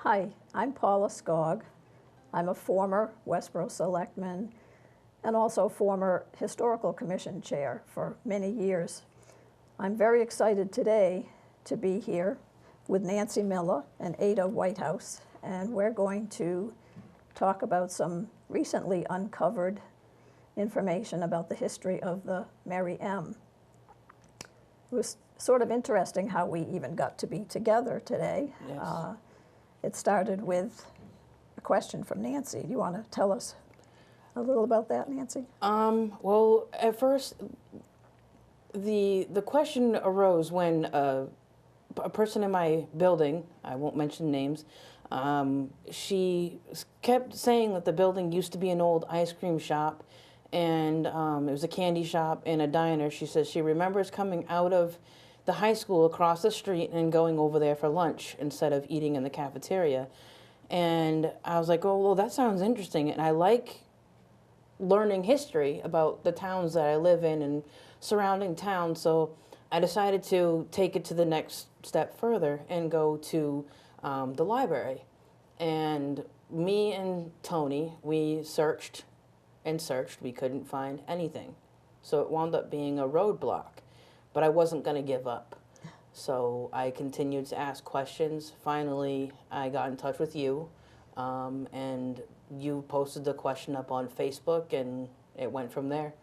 Hi, I'm Paula Skog. I'm a former Westboro Selectman and also former Historical Commission Chair for many years. I'm very excited today to be here with Nancy Miller and Ada Whitehouse, and we're going to talk about some recently uncovered information about the history of the Merrie M. It was sort of interesting how we even got to be together today. Yes. It started with a question from Nancy. Do you want to tell us a little about that, Nancy? Well, at first, the question arose when a person in my building, I won't mention names, she kept saying that the building used to be an old ice cream shop, and it was a candy shop and a diner. She says she remembers coming out of the high school across the street and going over there for lunch instead of eating in the cafeteria. And I was like, oh, well, that sounds interesting. And I like learning history about the towns that I live in and surrounding towns. So I decided to take it to the next step further and go to the library. And me and Tony, we searched and searched. We couldn't find anything. So it wound up being a roadblock. But I wasn't going to give up. So I continued to ask questions. Finally, I got in touch with you, and you posted the question up on Facebook, and it went from there.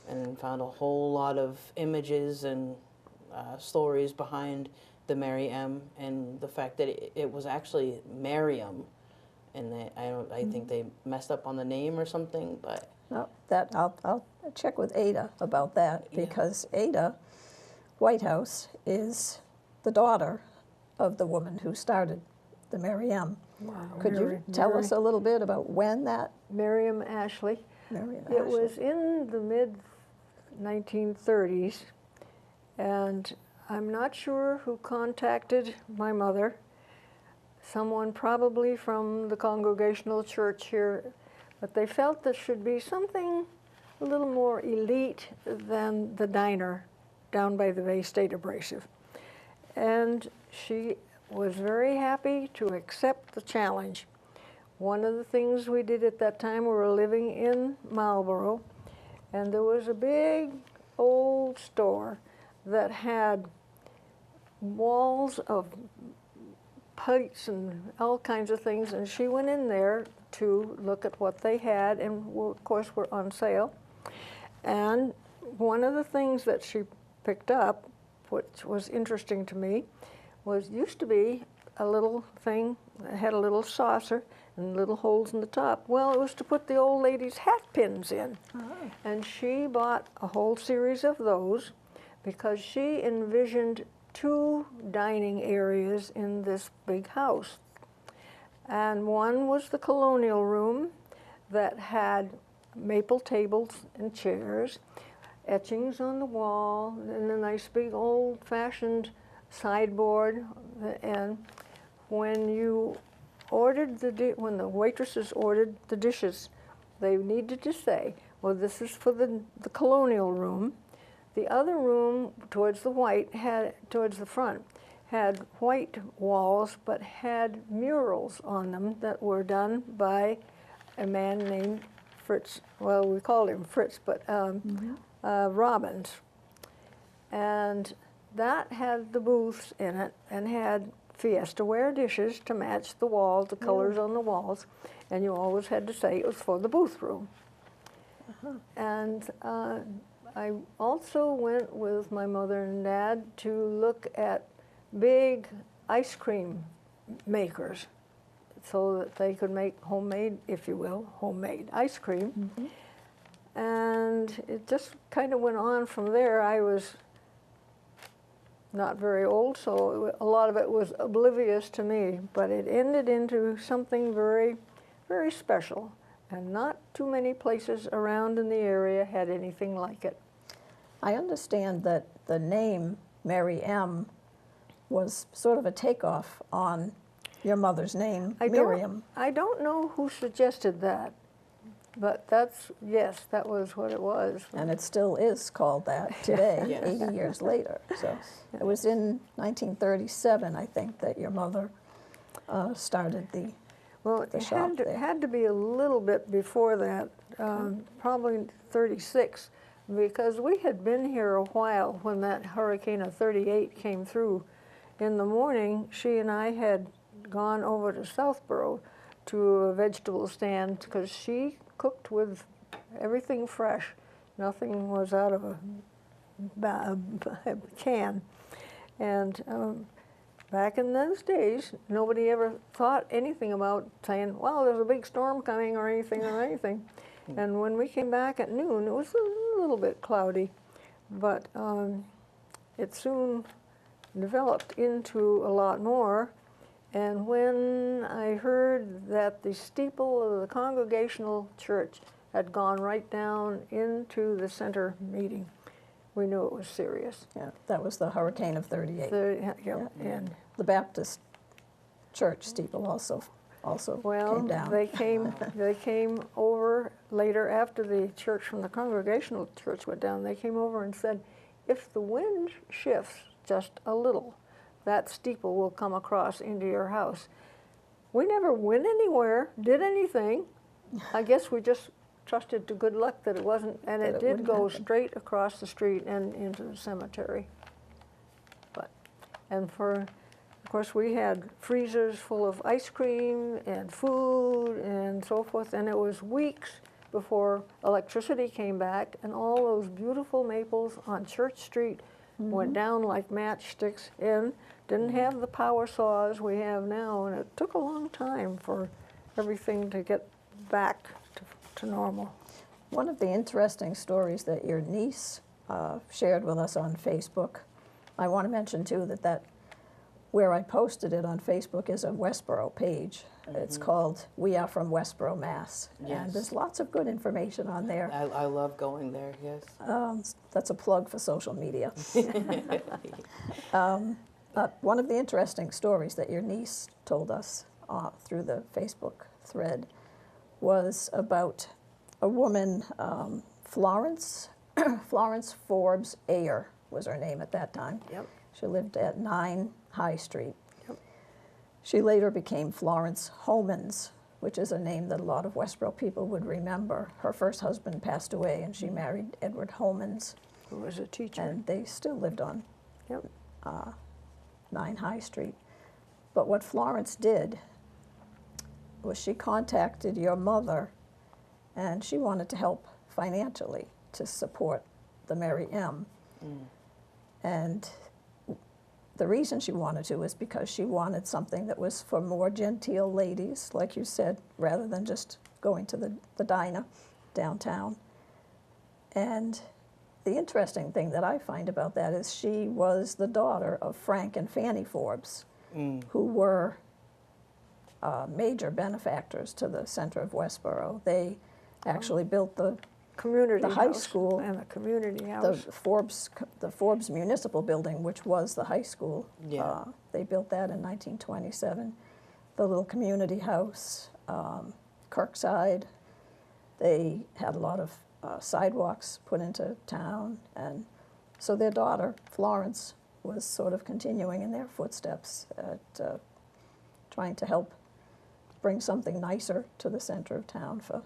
And found a whole lot of images and stories behind the Merrie M, and the fact that it was actually Merriam, and I think they messed up on the name or something, but. No, I'll check with Ada about that, because Ada Whitehouse is the daughter of the woman who started the Merrie M. Wow. Could you tell us a little bit about when that? Merrie M. Ashley. It was in the mid-1930s, and I'm not sure who contacted my mother. Someone probably from the Congregational Church here, but they felt there should be something a little more elite than the diner down by the Bay State Abrasive. And she was very happy to accept the challenge. One of the things we did at that time, we were living in Marlboro, and there was a big old store that had walls of plates and all kinds of things, and she went in there to look at what they had, and of course were on sale. And one of the things that she picked up, which was interesting to me, used to be a little thing that had a little saucer and little holes in the top. Well, it was to put the old lady's hat pins in. Oh. And she bought a whole series of those because she envisioned 2 dining areas in this big house. And one was the colonial room that had maple tables and chairs, etchings on the wall, and a nice big old-fashioned sideboard. And when you ordered when the waitresses ordered the dishes, they needed to say, well, this is for the colonial room. The other room towards the front had white walls, but had murals on them that were done by a man named Fritz. Well, we called him Fritz, but Robbins. And that had the booths in it and had Fiesta-ware dishes to match the walls, the colors on the walls, and you always had to say it was for the booth room. And I also went with my mother and dad to look at big ice cream makers so that they could make homemade, if you will, homemade ice cream. And it just kind of went on from there. I was not very old, so a lot of it was oblivious to me, but it ended into something very, very special, and not too many places around in the area had anything like it. I understand that the name Merrie M was sort of a takeoff on your mother's name, Miriam. I don't know who suggested that, but yes, that was what it was. And it still is called that today, 80 years later. So it was in 1937, I think, that your mother started the Well, the it shop had there. had to be a little bit before that, probably 36, because we had been here a while when that hurricane of 38 came through. In the morning, she and I had gone over to Southborough to a vegetable stand because she cooked with everything fresh. Nothing was out of a can. And back in those days, nobody ever thought anything about saying, well, there's a big storm coming or anything or anything. And when we came back at noon, it was a little bit cloudy, but it soon developed into a lot more. And when I heard that the steeple of the Congregational Church had gone right down into the center meeting, we knew it was serious. Yeah, that was the hurricane of 38. Yeah. And The Baptist church steeple also well, came down. they came over later after the church from the Congregational Church went down. They came over and said, if the wind shifts just a little, that steeple will come across into your house. We never went anywhere, did anything. I guess we just trusted to good luck that it wasn't, and That it it did wouldn't go happen. straight across the street and into the cemetery. And of course, we had freezers full of ice cream and food and so forth, and it was weeks before electricity came back, and all those beautiful maples on Church Street went down like matchsticks and didn't have the power saws we have now, and it took a long time for everything to get back to normal. One of the interesting stories that your niece shared with us on Facebook, I want to mention too that where I posted it on Facebook is a Westboro page. It's called We Are from Westboro, Mass. Yes. And there's lots of good information on there. I love going there, yes. That's a plug for social media. One of the interesting stories that your niece told us through the Facebook thread was about a woman, Florence Forbes Ayer was her name at that time. Yep. She lived at 9 High Street. Yep. She later became Florence Homans, which is a name that a lot of Westboro people would remember. Her first husband passed away, and she married Edward Homans, Who was a teacher. and they still lived on Yep. 9 High Street. But what Florence did was she contacted your mother, and she wanted to help financially to support the Merrie M. And the reason she wanted to is because she wanted something that was for more genteel ladies, like you said, rather than just going to the diner downtown. And the interesting thing that I find about that is she was the daughter of Frank and Fanny Forbes, who were major benefactors to the center of Westboro. They actually built the Community high house school, and the community the house. Forbes Municipal Building, which was the high school. Yeah. They built that in 1927. The little community house, Kirkside. They had a lot of sidewalks put into town, and so their daughter, Florence, was sort of continuing in their footsteps at trying to help bring something nicer to the center of town for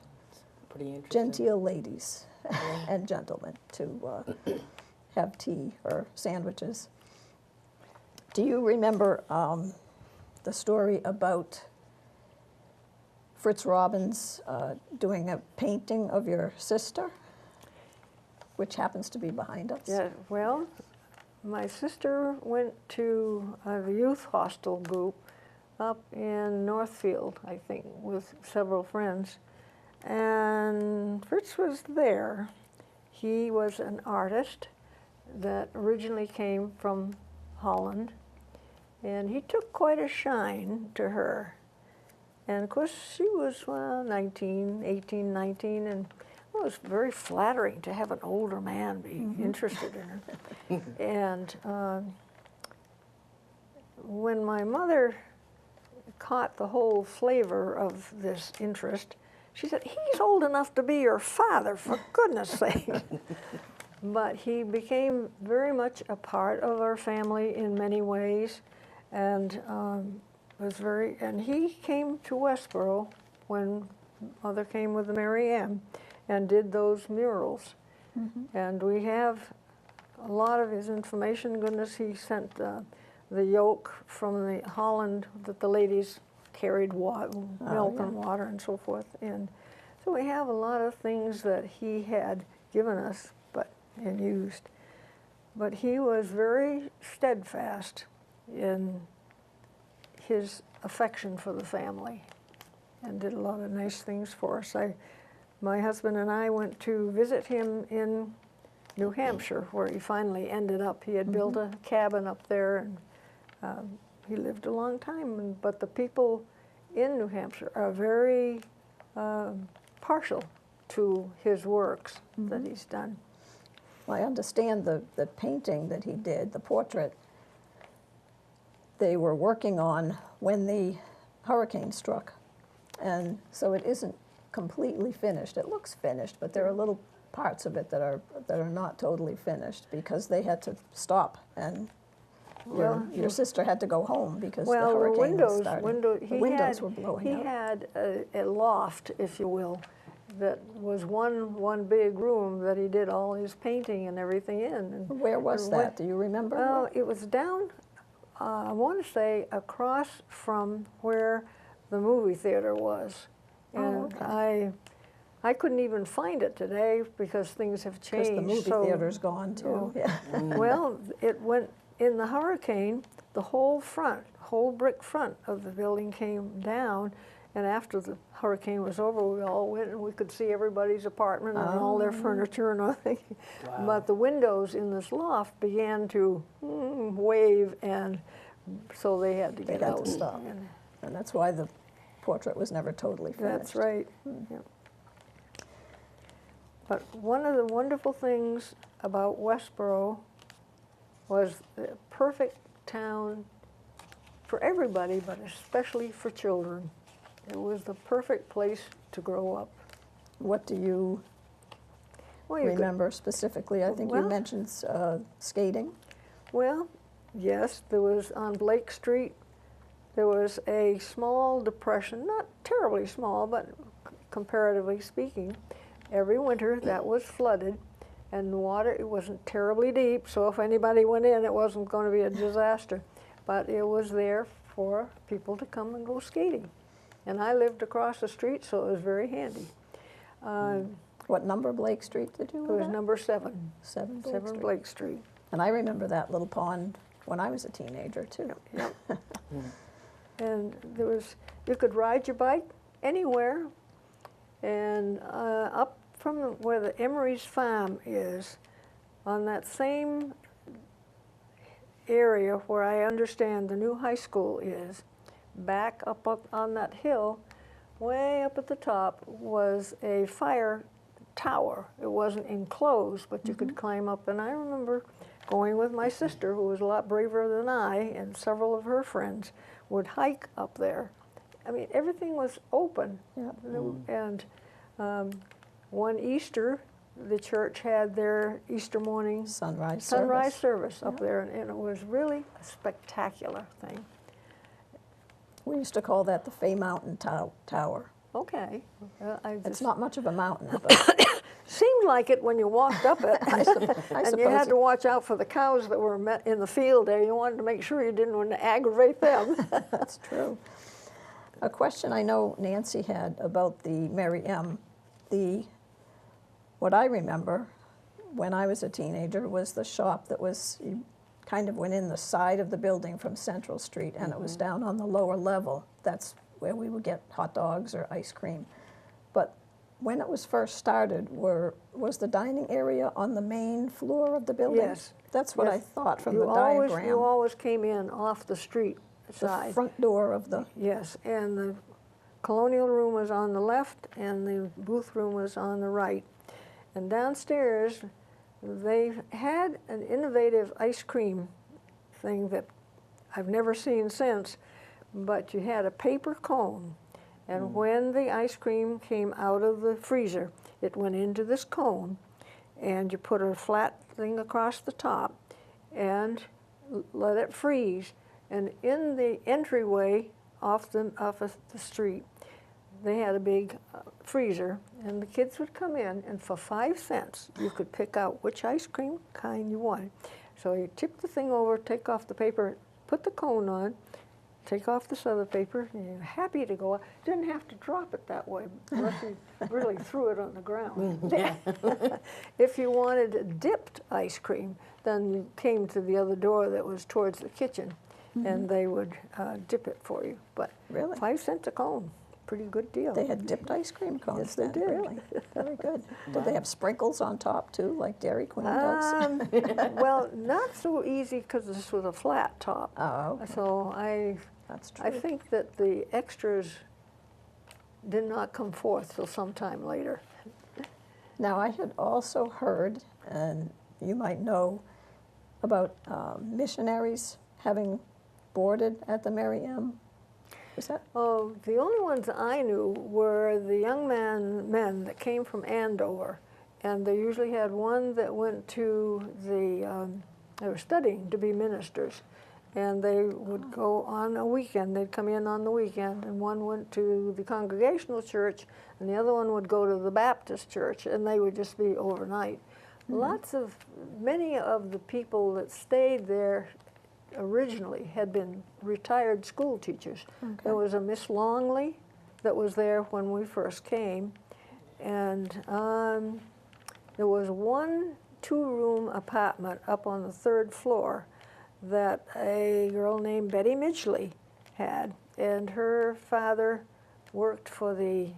Pretty interesting. genteel ladies and gentlemen to have tea or sandwiches. Do you remember the story about Fritz Robbins doing a painting of your sister, which happens to be behind us? Yeah, well, my sister went to the youth hostel group up in Northfield, I think, with several friends. And Fritz was there. He was an artist that originally came from Holland, and he took quite a shine to her. And of course, she was 18, 19, and it was very flattering to have an older man be interested in her. And when my mother caught the whole flavor of this interest, she said, "He's old enough to be your father, for goodness sake." But he became very much a part of our family in many ways. And was very, and he came to Westboro when Mother came with the Merrie M and did those murals. And we have a lot of his information. Goodness, he sent the yoke from the Holland that the ladies carried milk and water and so forth. And so we have a lot of things that he had given us and used. But he was very steadfast in his affection for the family and did a lot of nice things for us. My husband and I went to visit him in New Hampshire, where he finally ended up. He had built a cabin up there, and he lived a long time. But the people in New Hampshire are very partial to his works that he's done. Well, I understand the painting that he did, the portrait, they were working on when the hurricane struck. And so it isn't completely finished. It looks finished, but there are little parts of it that are not totally finished because they had to stop, and your sister had to go home because the hurricane was starting. The windows were blowing out. He had a loft, if you will, that was one big room that he did all his painting and everything in. And where was that? Do you remember? Oh, it was down, I want to say, across from where the movie theater was. And I couldn't even find it today because things have changed. Because the movie theater's gone too. Yeah. Well, it went in the hurricane. The whole brick front of the building came down. And after the hurricane was over, we all went and we could see everybody's apartment and all their furniture and everything. Wow. But the windows in this loft began to wave, and so they had to get out. To stop. And that's why the portrait was never totally finished. That's right. Yeah. But one of the wonderful things about Westboro was the perfect town for everybody, but especially for children. It was the perfect place to grow up. What do you remember specifically? I think you mentioned skating. Well, yes, there was on Blake Street, there was a small depression, not terribly small, but comparatively speaking. Every winter that was flooded, and the water, it wasn't terribly deep, so if anybody went in, it wasn't going to be a disaster. But it was there for people to come and go skating. And I lived across the street, so it was very handy. What number Blake Street did you live at? It was number 7. 7 Blake Street. And I remember that little pond when I was a teenager, too. Yep. And there was, you could ride your bike anywhere. And up from where the Emery's farm is, on that same area where I understand the new high school is, back up on that hill, way up at the top, was a fire tower. It wasn't enclosed, but you could climb up. And I remember going with my sister, who was a lot braver than I, and several of her friends would hike up there. I mean, everything was open. Yep. And one Easter, the church had their Easter morning sunrise service up there, and it was really a spectacular thing. We used to call that the Fay Mountain Tower. Okay. It's not much of a mountain, but seemed like it when you walked up it. And you had to watch out for the cows that were met in the field there. You wanted to make sure you didn't want to aggravate them. That's true. A question I know Nancy had about the Merrie M. What I remember when I was a teenager was the shop that was, you kind of went in the side of the building from Central Street, and it was down on the lower level. That's where we would get hot dogs or ice cream. But when it was first started, was the dining area on the main floor of the building? Yes. That's what I thought from the diagram. You always came in off the street side. The front door of the... Yes, and the colonial room was on the left, and the booth room was on the right. And downstairs, they had an innovative ice cream thing that I've never seen since, but you had a paper cone, and when the ice cream came out of the freezer, it went into this cone, and you put a flat thing across the top and let it freeze. And in the entryway off of the street, they had a big freezer, and the kids would come in, and for 5 cents, you could pick out which ice cream kind you wanted. So you tip the thing over, take off the paper, put the cone on, take off this other paper, and you're happy to go out. Didn't have to drop it that way, unless you really threw it on the ground. Yeah. If you wanted dipped ice cream, then you came to the other door that was towards the kitchen, and they would dip it for you. But Really? 5 cents a cone, pretty good deal. They had dipped ice cream cones. Yes, they then, did. Really, very good. Did they have sprinkles on top too, like Dairy Queen does? Well, not so easy because this was a flat top. Oh, okay. So That's true. I think that the extras did not come forth till sometime later. Now, I had also heard, and you might know, about missionaries having boarded at the Merrie M. Is that? Oh, the only ones I knew were the young men that came from Andover, and they usually had one that went to they were studying to be ministers, and they would go on a weekend. They'd come in on the weekend, and one went to the Congregational Church, and the other one would go to the Baptist Church, and they would just be overnight. Many of the people that stayed there originally had been retired school teachers. Okay. There was a Miss Longley that was there when we first came, and there was one 2-room apartment up on the 3rd floor that a girl named Betty Midgley had, and her father worked for the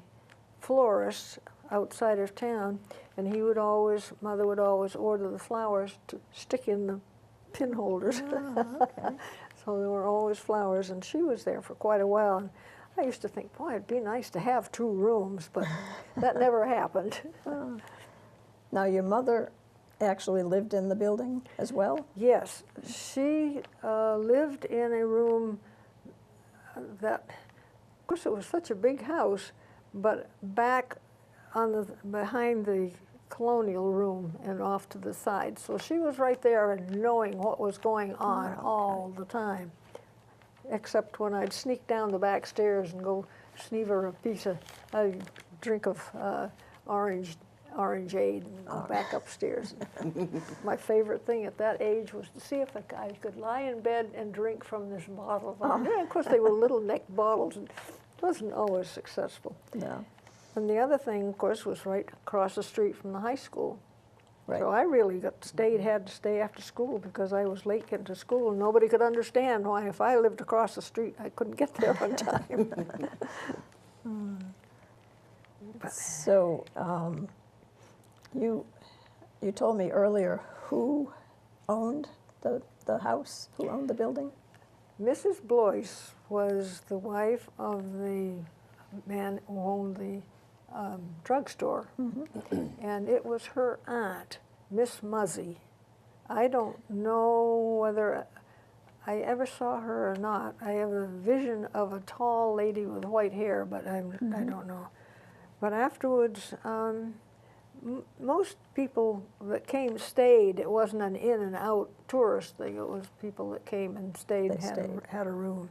florist outside of town, and mother would always order the flowers to stick in the pin holders. Oh, okay. So there were always flowers, and she was there for quite a while. And I used to think, boy, it'd be nice to have 2 rooms, but that never happened. Now, your mother actually lived in the building as well? Yes, she lived in a room that, of course, it was such a big house, but back behind the colonial room and off to the side. So she was right there and knowing what was going on all the time, except when I'd sneak down the back stairs and go sneeve her a drink of orangeade and go back upstairs. My favorite thing at that age was to see if I could lie in bed and drink from this bottle. And of course, they were little neck bottles, and it wasn't always successful. No. And the other thing, of course, was right across the street from the high school. Right. So I really had to stay after school because I was late getting to school, and nobody could understand why if I lived across the street, I couldn't get there on time. So, you told me earlier who owned the house, who owned the building? Mrs. Blois was the wife of the man who owned the drugstore, and it was her aunt, Miss Muzzy. I don't know whether I ever saw her or not. I have a vision of a tall lady with white hair, but I don't know. But afterwards, most people that came stayed. It wasn't an in and out tourist thing. It was people that came and stayed and had a room.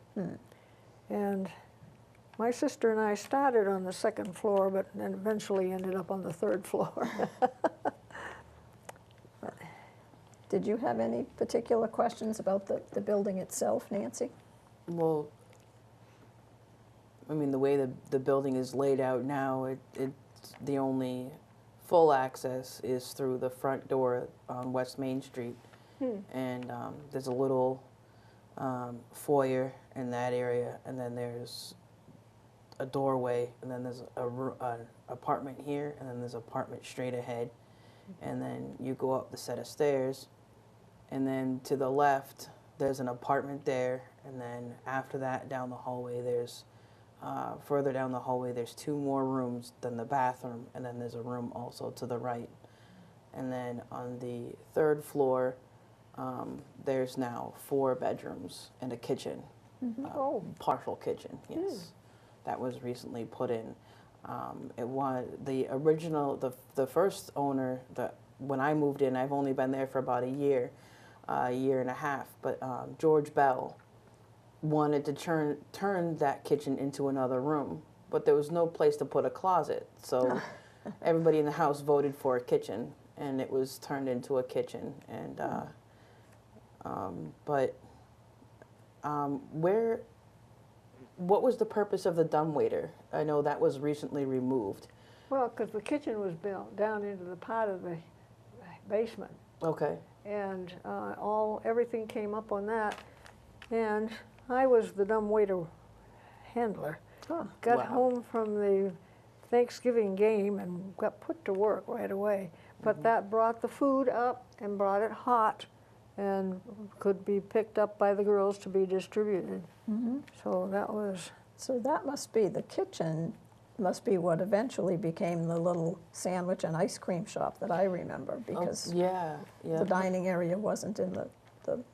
And my sister and I started on the 2nd floor, but then eventually ended up on the 3rd floor. Did you have any particular questions about the building itself, Nancy? Well, I mean, the way the building is laid out now, it's the only full access is through the front door on West Main Street. And there's a little foyer in that area, and then there's a doorway, and then there's an apartment here, and then there's an apartment straight ahead. And then you go up the set of stairs, and then to the left, there's an apartment there, and then after that, down the hallway, there's further down the hallway, there's 2 more rooms than the bathroom, and then there's a room also to the right. And then on the 3rd floor, there's now 4 bedrooms and a kitchen, partial kitchen, yes. That was recently put in. It was the original, the first owner, when I moved in, I've only been there for about a year and a half, but George Bell wanted to turn that kitchen into another room, but there was no place to put a closet. So everybody in the house voted for a kitchen, and it was turned into a kitchen. And what was the purpose of the dumbwaiter? I know that was recently removed. Well, because the kitchen was built down into the part of the basement, Okay. and everything came up on that, and I was the dumbwaiter handler. Huh. Got Wow. home from the Thanksgiving game and got put to work right away. But that brought the food up and brought it hot and could be picked up by the girls to be distributed. So that was, So that must be, the kitchen must be what eventually became the little sandwich and ice cream shop that I remember, because Yeah, yeah. the dining area wasn't in the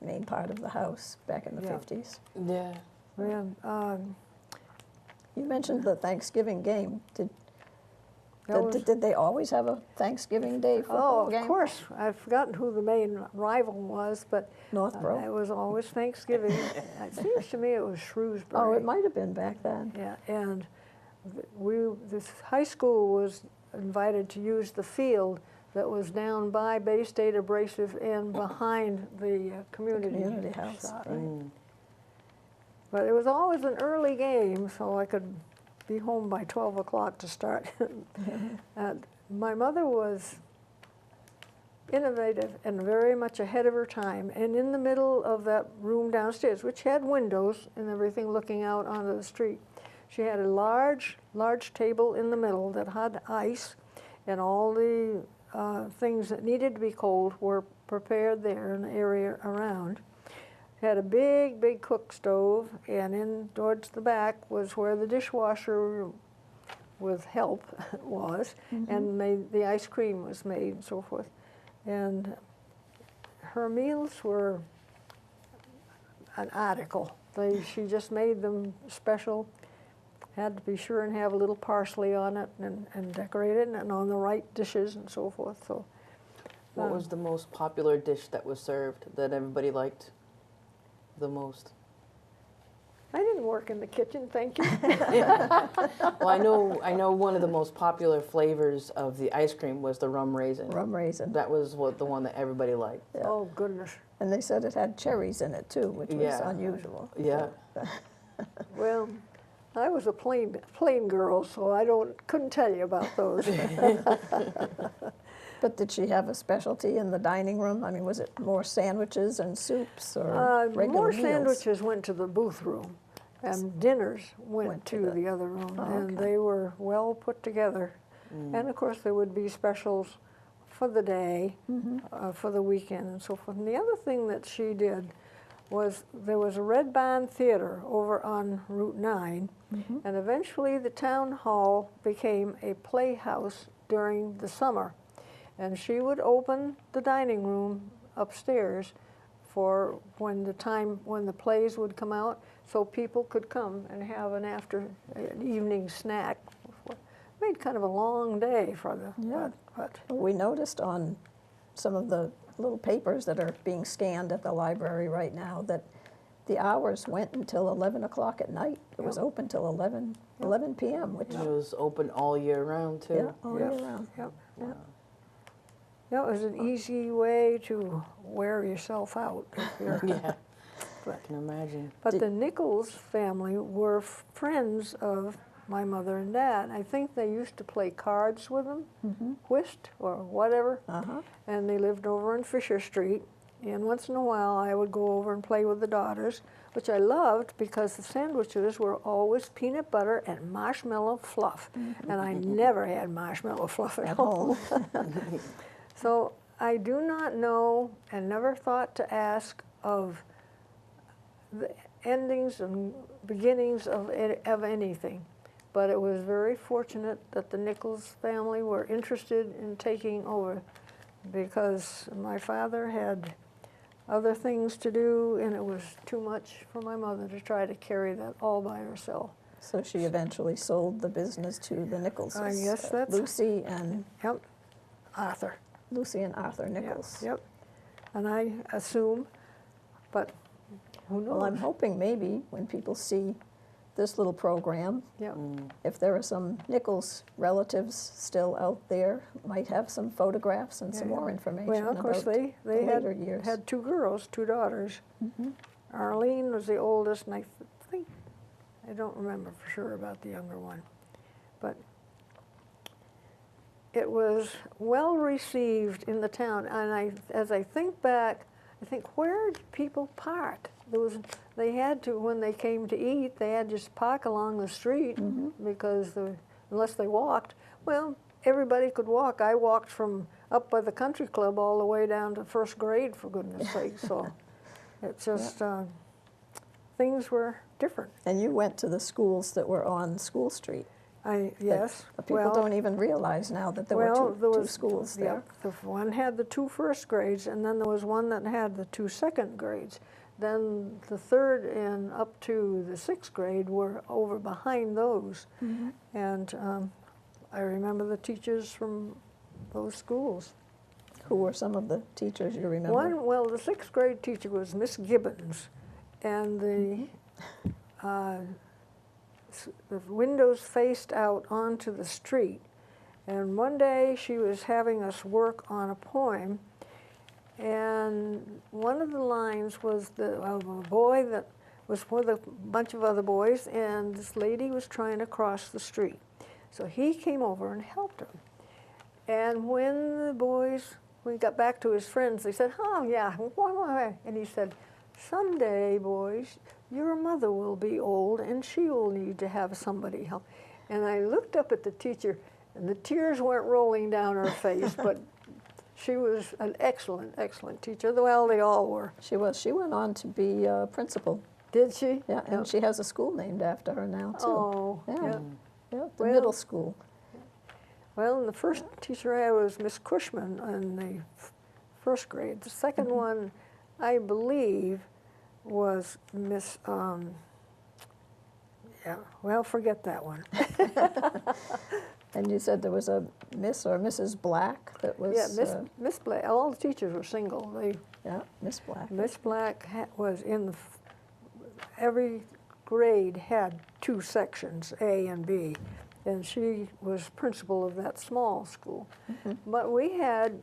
main part of the house back in the Yeah. 50s. Yeah. man, You mentioned the Thanksgiving game. that was, Did they always have a Thanksgiving Day football oh, game? of course. I've forgotten who the main rival was, but Northborough. it was always Thanksgiving. It seems to me it was Shrewsbury. Oh, it might have been back then. Yeah, and this high school was invited to use the field that was down by Bay State Abrasive and behind the Community house. shop. Mm. But it was always an early game, so I could be home by 12 o'clock to start. And my mother was innovative and very much ahead of her time. And in the middle of that room downstairs, which had windows and everything looking out onto the street, she had a large table in the middle that had ice, and all the things that needed to be cold were prepared there in the area around. Had a big cook stove, and in towards the back was where the dishwasher with help was, and the ice cream was made and so forth. And her meals were an article. She just made them special. Had to be sure and have a little parsley on it and decorate it, and on the right dishes and so forth. So, What was the most popular dish that was served that everybody liked the most? I didn't work in the kitchen, thank you. Well, I know one of the most popular flavors of the ice cream was the rum raisin. Rum raisin. That was the one that everybody liked. Yeah. Oh, goodness. And they said it had cherries in it too, which was Yeah. unusual. Yeah. Well, I was a plain girl, so couldn't tell you about those. But did she have a specialty in the dining room? I mean, was it more sandwiches and soups or regular More meals? sandwiches went to the booth room, and dinners went to the other room, Oh, and okay. they were well put together. And of course, there would be specials for the day, for the weekend, and so forth. And the other thing that she did was there was a Red Barn Theater over on Route 9, and eventually the town hall became a playhouse during the summer. And she would open the dining room upstairs for when the plays would come out, so people could come and have an evening snack. Made kind of a long day for the. Yeah. But We noticed on some of the little papers that are being scanned at the library right now that the hours went until 11 o'clock at night. It was open till 11 p.m., which, And it was open all year round too. yeah, all year Yep. round. Yep. Yeah. that was an easy way to wear yourself out. If you're, Yeah. But- I can imagine. But the Nichols family were friends of my mother and dad. I think they used to play cards with them, whist or whatever, Uh-huh. and they lived over in Fisher Street. And once in a while, I would go over and play with the daughters, which I loved because the sandwiches were always peanut butter and marshmallow fluff, and I never had marshmallow fluff at home. So I do not know and never thought to ask of the endings and beginnings of anything. But it was very fortunate that the Nichols family were interested in taking over, because my father had other things to do, and it was too much for my mother to try to carry that all by herself. So she eventually sold the business to the Nichols. I guess that's- Lucy and Yep, Arthur. Arthur Nichols. Yep. And I assume, but Who knows? Well, I'm hoping maybe when people see this little program, Yeah. if there are some Nichols relatives still out there, might have some photographs and some Yeah. more information Well, of course, about they the had, later years. had 2 girls, 2 daughters. Arlene was the oldest, and I think, I don't remember for sure about the younger one. But it was well received in the town, and as I think back, I think, where did people park? They had to, when they came to eat, they had to just park along the street because unless they walked, well, everybody could walk. I walked from up by the country club all the way down to 1st grade, for goodness sake. So it's just, things were different. And you went to the schools that were on School Street. Yes. People don't even realize now that there were two schools there. Yep, the one had the 2 first grades, and then there was one that had the 2 second grades. Then the 3rd and up to the 6th grade were over behind those. And I remember the teachers from those schools. Who were some of the teachers you remember? Well, the 6th grade teacher was Miss Gibbons, and the windows faced out onto the street. And one day she was having us work on a poem, and one of the lines was a boy that was with a bunch of other boys, and this lady was trying to cross the street. So he came over and helped her. And when we got back to his friends, they said, "Oh, yeah, why?" And he said, "Someday, boys, your mother will be old, and she will need to have somebody help." And I looked up at the teacher, and the tears weren't rolling down her face, but she was an excellent, excellent teacher. Well, they all were. She was. She went on to be principal. Did she? Yeah, and she has a school named after her now, too. Oh, Yeah, yeah, the Well- middle school. Well, and the first teacher I had was Miss Cushman in the 1st grade. The second one, I believe, was Miss, forget that one. And you said there was a Miss or Mrs. Black that was... Yeah, Miss Black, all the teachers were single. Miss Black. Miss Black was in every grade had 2 sections, A and B, and she was principal of that small school. But we had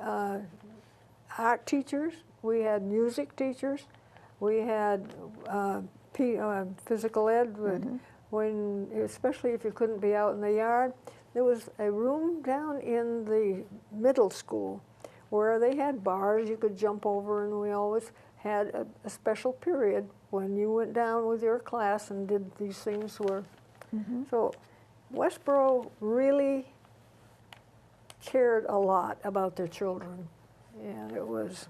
art teachers, we had music teachers, we had physical ed, especially if you couldn't be out in the yard. There was a room down in the middle school where they had bars you could jump over, and we always had a special period when you went down with your class and did these things. So Westboro really cared a lot about their children, and it was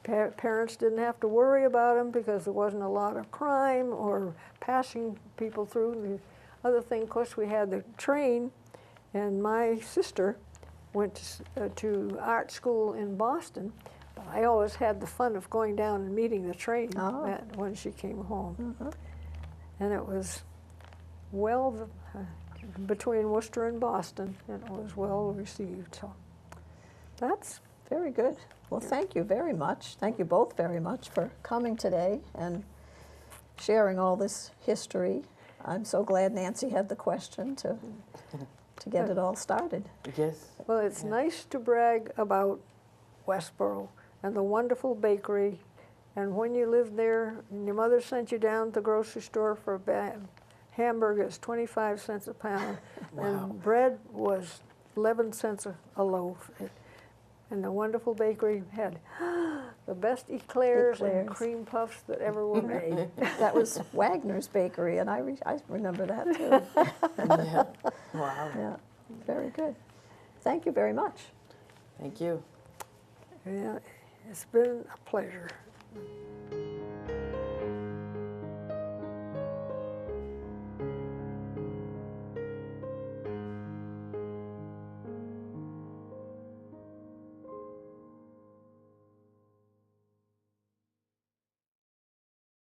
parents didn't have to worry about them because there wasn't a lot of crime or passing people through. The other thing, of course, we had the train, and my sister went to art school in Boston. But I always had the fun of going down and meeting the train when she came home. And it was between Worcester and Boston, and it was well received. So that's very good. Well, thank you very much. Thank you both very much for coming today and sharing all this history. I'm so glad Nancy had the question to get it all started. Yes. Well, it's nice to brag about Westboro and the wonderful bakery. And when you lived there and your mother sent you down to the grocery store for a hamburger, it's 25 cents a pound. And bread was 11 cents a loaf. And the wonderful bakery had the best eclairs and cream puffs that ever were made. That was Wagner's Bakery, and I remember that too. Yeah. Wow. Yeah, very good. Thank you very much. Thank you. Yeah, it's been a pleasure.